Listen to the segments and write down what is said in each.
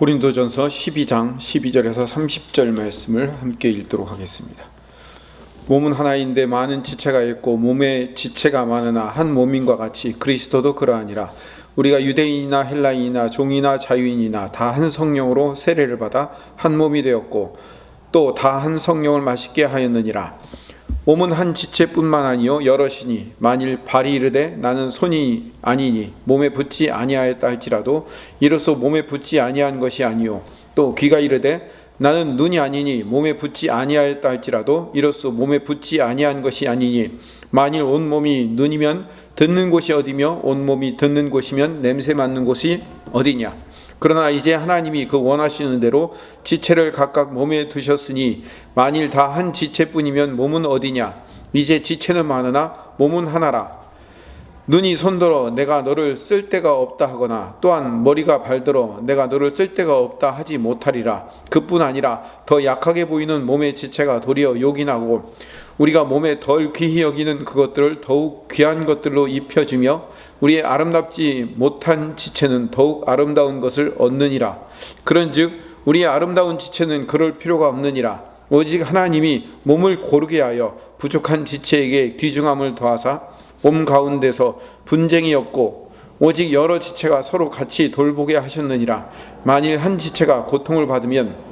고린도전서 12장 12절에서 30절 말씀을 함께 읽도록 하겠습니다. 몸은 하나인데 많은 지체가 있고 몸에 지체가 많으나 한 몸인과 같이 그리스도도 그러하니라. 우리가 유대인이나 헬라인이나 종이나 자유인이나 다 한 성령으로 세례를 받아 한 몸이 되었고 또 다 한 성령을 마시게 하였느니라. 몸은 한 지체뿐만 아니요 여럿이니 만일 발이 이르되 나는 손이 아니니 몸에 붙지 아니하였다 할지라도 이로써 몸에 붙지 아니한 것이 아니요 또 귀가 이르되 나는 눈이 아니니 몸에 붙지 아니하였다 할지라도 이로써 몸에 붙지 아니한 것이 아니니 만일 온 몸이 눈이면 듣는 곳이 어디며 온 몸이 듣는 곳이면 냄새 맡는 곳이 어디냐. 그러나 이제 하나님이 그 원하시는 대로 지체를 각각 몸에 두셨으니 만일 다 한 지체뿐이면 몸은 어디냐. 이제 지체는 많으나 몸은 하나라. 눈이 손들어 내가 너를 쓸 데가 없다 하거나 또한 머리가 발들어 내가 너를 쓸 데가 없다 하지 못하리라. 그뿐 아니라 더 약하게 보이는 몸의 지체가 도리어 요긴하고 우리가 몸에 덜 귀히 여기는 그것들을 더욱 귀한 것들로 입혀주며 우리의 아름답지 못한 지체는 더욱 아름다운 것을 얻느니라. 그런즉 우리의 아름다운 지체는 그럴 필요가 없느니라. 오직 하나님이 몸을 고르게 하여 부족한 지체에게 귀중함을 더하사 몸 가운데서 분쟁이 없고 오직 여러 지체가 서로 같이 돌보게 하셨느니라. 만일 한 지체가 고통을 받으면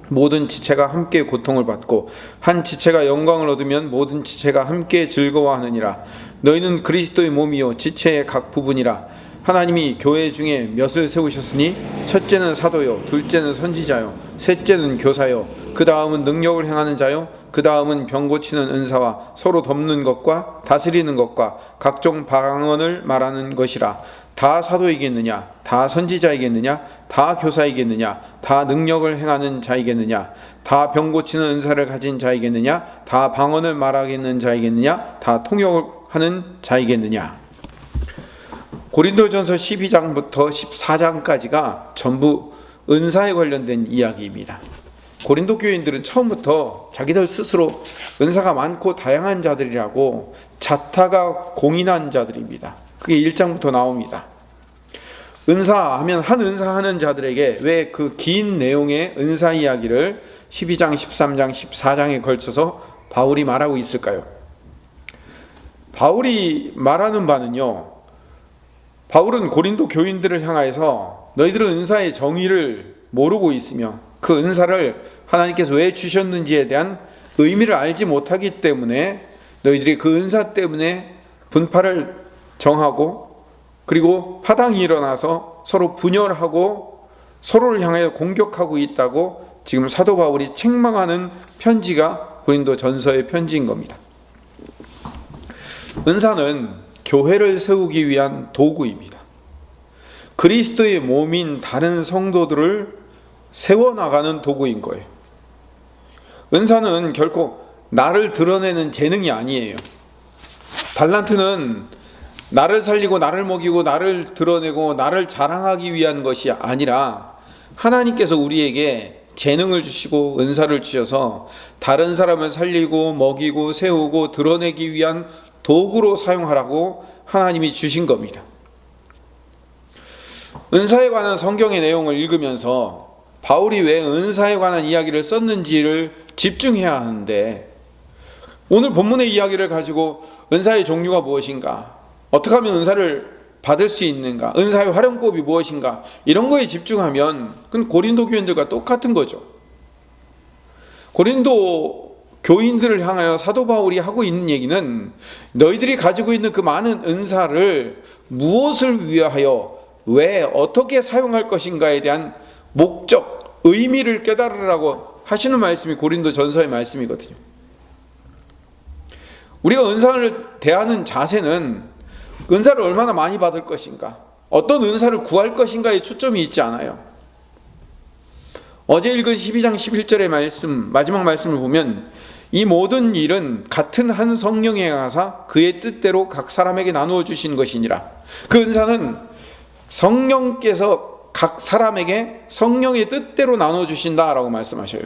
모든 지체가 함께 고통을 받고 한 지체가 영광을 얻으면 모든 지체가 함께 즐거워하느니라. 너희는 그리스도의 몸이요 지체의 각 부분이라. 하나님이 교회 중에 몇을 세우셨으니 첫째는 사도요 둘째는 선지자요 셋째는 교사요 그 다음은 능력을 행하는 자요 그 다음은 병 고치는 은사와 서로 돕는 것과 다스리는 것과 각종 방언을 말하는 것이라. 다 사도이겠느냐 다 선지자이겠느냐 다 교사이겠느냐 다 능력을 행하는 자이겠느냐 다 병 고치는 은사를 가진 자이겠느냐 다 방언을 말하겠는 자이겠느냐 다 통역하는 자이겠느냐. 고린도전서 12장부터 14장까지가 전부 은사에 관련된 이야기입니다. 고린도 교인들은 처음부터 자기들 스스로 은사가 많고 다양한 자들이라고 자타가 공인한 자들입니다. 그게 1장부터 나옵니다. 은사하면 한 은사하는 자들에게 왜 그 긴 내용의 은사 이야기를 12장, 13장, 14장에 걸쳐서 바울이 말하고 있을까요? 바울이 말하는 바는요, 바울은 고린도 교인들을 향하여서 너희들은 은사의 정의를 모르고 있으며 그 은사를 하나님께서 왜 주셨는지에 대한 의미를 알지 못하기 때문에 너희들이 그 은사 때문에 분파를 정하고 그리고 파당이 일어나서 서로 분열하고 서로를 향하여 공격하고 있다고 지금 사도 바울이 책망하는 편지가 고린도 전서의 편지인 겁니다. 은사는 교회를 세우기 위한 도구입니다. 그리스도의 몸인 다른 성도들을 세워나가는 도구인 거예요. 은사는 결코 나를 드러내는 재능이 아니에요. 달란트는 나를 살리고 나를 먹이고 나를 드러내고 나를 자랑하기 위한 것이 아니라 하나님께서 우리에게 재능을 주시고 은사를 주셔서 다른 사람을 살리고 먹이고 세우고 드러내기 위한 도구로 사용하라고 하나님이 주신 겁니다. 은사에 관한 성경의 내용을 읽으면서 바울이 왜 은사에 관한 이야기를 썼는지를 집중해야 하는데 오늘 본문의 이야기를 가지고 은사의 종류가 무엇인가? 어떻게 하면 은사를 받을 수 있는가? 은사의 활용법이 무엇인가? 이런 거에 집중하면 그건 고린도 교인들과 똑같은 거죠. 고린도 교인들을 향하여 사도 바울이 하고 있는 얘기는 너희들이 가지고 있는 그 많은 은사를 무엇을 위하여 왜 어떻게 사용할 것인가에 대한 목적, 의미를 깨달으라고 하시는 말씀이 고린도 전서의 말씀이거든요. 우리가 은사를 대하는 자세는 은사를 얼마나 많이 받을 것인가, 어떤 은사를 구할 것인가에 초점이 있지 않아요. 어제 읽은 12장 11절의 말씀, 마지막 말씀을 보면 이 모든 일은 같은 한 성령에 가사 그의 뜻대로 각 사람에게 나누어 주신 것이니라. 그 은사는 성령께서 각 사람에게 성령의 뜻대로 나누어 주신다라고 말씀하셔요.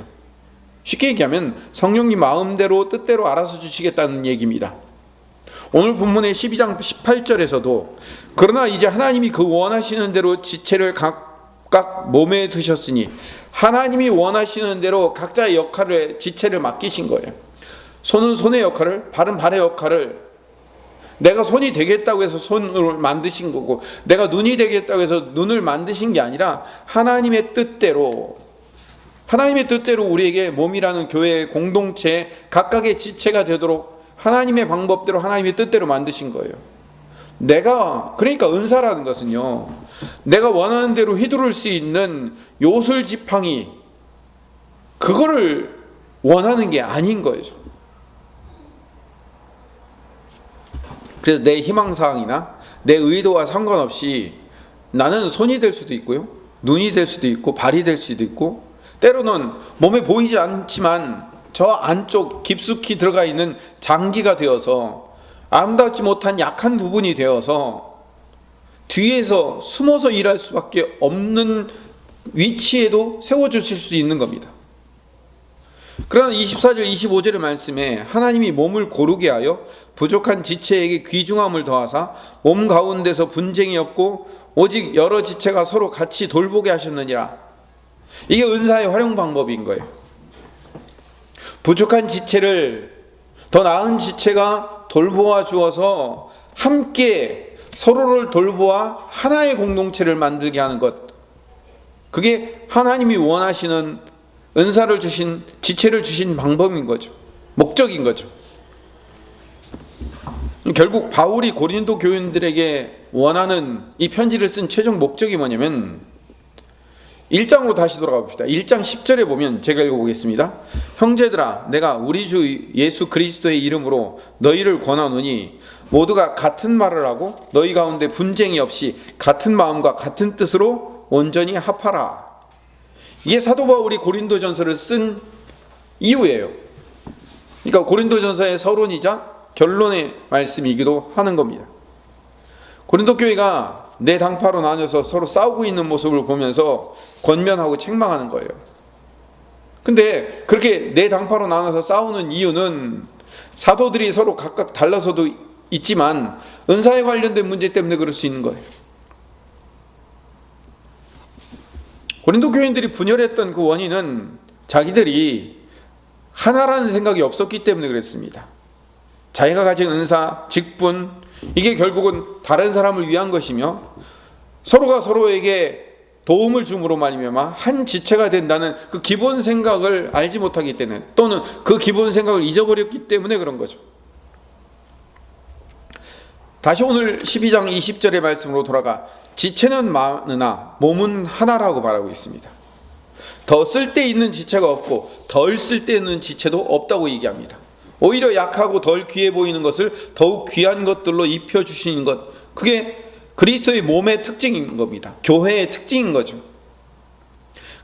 쉽게 얘기하면 성령님 마음대로 뜻대로 알아서 주시겠다는 얘기입니다. 오늘 본문의 12장 18절에서도 그러나 이제 하나님이 그 원하시는 대로 지체를 각 각 몸에 두셨으니 하나님이 원하시는 대로 각자의 역할을 지체를 맡기신 거예요. 손은 손의 역할을, 발은 발의 역할을, 내가 손이 되겠다고 해서 손을 만드신 거고 내가 눈이 되겠다고 해서 눈을 만드신 게 아니라 하나님의 뜻대로 우리에게 몸이라는 교회의 공동체 각각의 지체가 되도록 하나님의 방법대로 하나님의 뜻대로 만드신 거예요. 그러니까 은사라는 것은요, 내가 원하는 대로 휘두를 수 있는 요술 지팡이, 그거를 원하는 게 아닌 거죠. 그래서 내 희망사항이나 내 의도와 상관없이 나는 손이 될 수도 있고요, 눈이 될 수도 있고, 발이 될 수도 있고, 때로는 몸에 보이지 않지만 저 안쪽 깊숙이 들어가 있는 장기가 되어서 아름답지 못한 약한 부분이 되어서 뒤에서 숨어서 일할 수밖에 없는 위치에도 세워주실 수 있는 겁니다. 그러나 24절 25절의 말씀에 하나님이 몸을 고르게 하여 부족한 지체에게 귀중함을 더하사 몸 가운데서 분쟁이 없고 오직 여러 지체가 서로 같이 돌보게 하셨느니라. 이게 은사의 활용 방법인 거예요. 부족한 지체를 더 나은 지체가 돌보아 주어서 함께 서로를 돌보아 하나의 공동체를 만들게 하는 것, 그게 하나님이 원하시는 은사를 주신, 지체를 주신 방법인 거죠. 목적인 거죠. 결국 바울이 고린도 교인들에게 원하는 이 편지를 쓴 최종 목적이 뭐냐면 1장으로 다시 돌아가 봅시다. 1장 10절에 보면 제가 읽어보겠습니다. 형제들아, 내가 우리 주 예수 그리스도의 이름으로 너희를 권하노니 모두가 같은 말을 하고 너희 가운데 분쟁이 없이 같은 마음과 같은 뜻으로 온전히 합하라. 이게 사도 바울이 고린도전서를 쓴 이유예요. 그러니까 고린도전서의 서론이자 결론의 말씀이기도 하는 겁니다. 고린도 교회가 내 당파로 나뉘어서 서로 싸우고 있는 모습을 보면서 권면하고 책망하는 거예요. 근데 그렇게 내 당파로 나눠서 싸우는 이유는 사도들이 서로 각각 달라서도 있지만 은사에 관련된 문제 때문에 그럴 수 있는 거예요. 고린도 교인들이 분열했던 그 원인은 자기들이 하나라는 생각이 없었기 때문에 그랬습니다. 자기가 가진 은사, 직분, 이게 결국은 다른 사람을 위한 것이며 서로가 서로에게 도움을 줌으로 말미암아 한 지체가 된다는 그 기본 생각을 알지 못하기 때문에, 또는 그 기본 생각을 잊어버렸기 때문에 그런 거죠. 다시 오늘 12장 20절의 말씀으로 돌아가 지체는 많으나 몸은 하나라고 말하고 있습니다. 더 쓸데있는 지체가 없고 덜 쓸데있는 지체도 없다고 얘기합니다. 오히려 약하고 덜 귀해 보이는 것을 더욱 귀한 것들로 입혀주시는 것, 그게 그리스도의 몸의 특징인 겁니다. 교회의 특징인 거죠.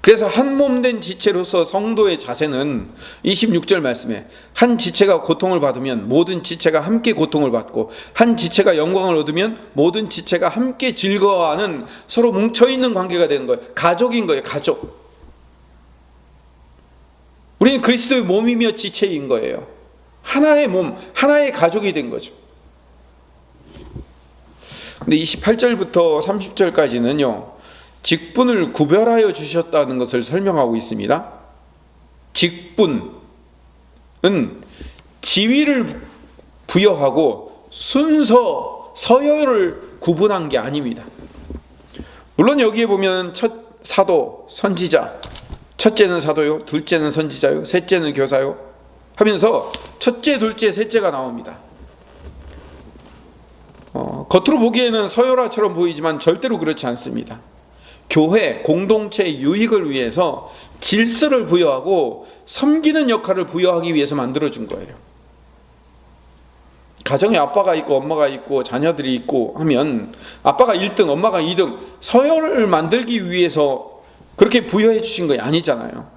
그래서 한 몸 된 지체로서 성도의 자세는 26절 말씀에 한 지체가 고통을 받으면 모든 지체가 함께 고통을 받고 한 지체가 영광을 얻으면 모든 지체가 함께 즐거워하는 서로 뭉쳐있는 관계가 되는 거예요. 가족인 거예요. 가족. 우리는 그리스도의 몸이며 지체인 거예요. 하나의 몸, 하나의 가족이 된 거죠. 근데 28절부터 30절까지는요, 직분을 구별하여 주셨다는 것을 설명하고 있습니다. 직분은 지위를 부여하고 순서, 서열을 구분한 게 아닙니다. 물론 여기에 보면 첫 사도, 선지자, 첫째는 사도요, 둘째는 선지자요, 셋째는 교사요 하면서 첫째, 둘째, 셋째가 나옵니다. 겉으로 보기에는 서열화처럼 보이지만 절대로 그렇지 않습니다. 교회, 공동체의 유익을 위해서 질서를 부여하고 섬기는 역할을 부여하기 위해서 만들어준 거예요. 가정에 아빠가 있고 엄마가 있고 자녀들이 있고 하면 아빠가 1등, 엄마가 2등, 서열을 만들기 위해서 그렇게 부여해 주신 거 아니잖아요.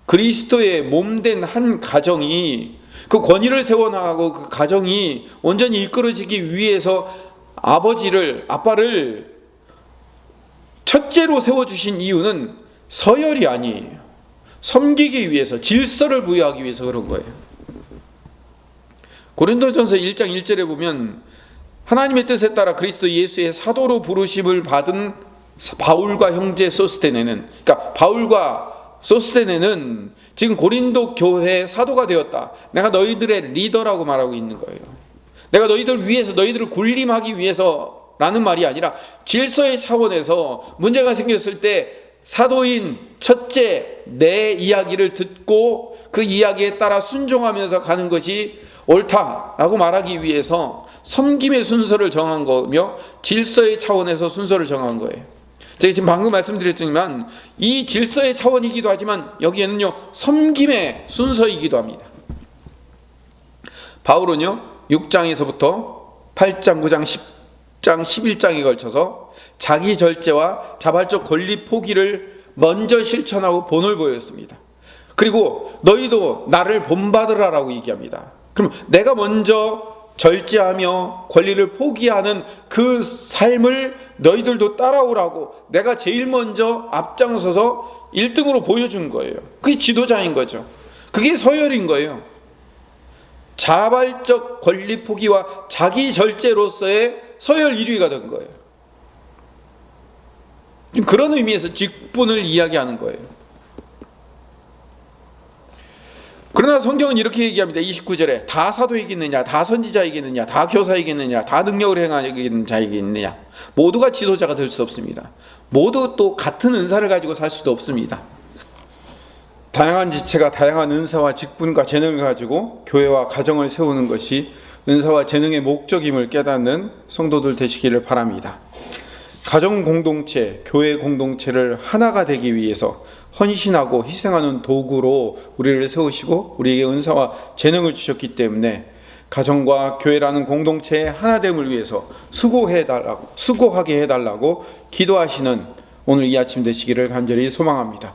그리스도의 몸된 한 가정이 그 권위를 세워나가고 그 가정이 온전히 이끌어지기 위해서 아빠를 첫째로 세워주신 이유는 서열이 아니에요. 섬기기 위해서, 질서를 부여하기 위해서 그런 거예요. 고린도전서 1장 1절에 보면 하나님의 뜻에 따라 그리스도 예수의 사도로 부르심을 받은 바울과 형제 소스테네는, 그러니까 바울과 소스테네는 지금 고린도 교회의 사도가 되었다. 내가 너희들의 리더라고 말하고 있는 거예요. 내가 너희들 위해서, 너희들을 군림하기 위해서라는 말이 아니라 질서의 차원에서 문제가 생겼을 때 사도인 첫째 내 이야기를 듣고 그 이야기에 따라 순종하면서 가는 것이 옳다라고 말하기 위해서 섬김의 순서를 정한 거며 질서의 차원에서 순서를 정한 거예요. 제가 지금 방금 말씀드렸지만 이 질서의 차원이기도 하지만 여기에는요 섬김의 순서이기도 합니다. 바울은요 6장에서부터 8장, 9장, 10장, 11장에 걸쳐서 자기 절제와 자발적 권리 포기를 먼저 실천하고 본을 보였습니다. 그리고 너희도 나를 본받으라라고 얘기합니다. 그럼 내가 먼저 절제하며 권리를 포기하는 그 삶을 너희들도 따라오라고 내가 제일 먼저 앞장서서 1등으로 보여준 거예요. 그게 지도자인 거죠. 그게 서열인 거예요. 자발적 권리 포기와 자기 절제로서의 서열 1위가 된 거예요. 그런 의미에서 직분을 이야기하는 거예요. 그러나 성경은 이렇게 얘기합니다. 29절에 다 사도이겠느냐, 다 선지자이겠느냐, 다 교사이겠느냐, 다 능력을 행하는 자이겠느냐, 모두가 지도자가 될 수 없습니다. 모두 또 같은 은사를 가지고 살 수도 없습니다. 다양한 지체가 다양한 은사와 직분과 재능을 가지고 교회와 가정을 세우는 것이 은사와 재능의 목적임을 깨닫는 성도들 되시기를 바랍니다. 가정 공동체, 교회 공동체를 하나가 되기 위해서 헌신하고 희생하는 도구로 우리를 세우시고 우리에게 은사와 재능을 주셨기 때문에 가정과 교회라는 공동체의 하나됨을 위해서 수고하게 해달라고 기도하시는 오늘 이 아침 되시기를 간절히 소망합니다.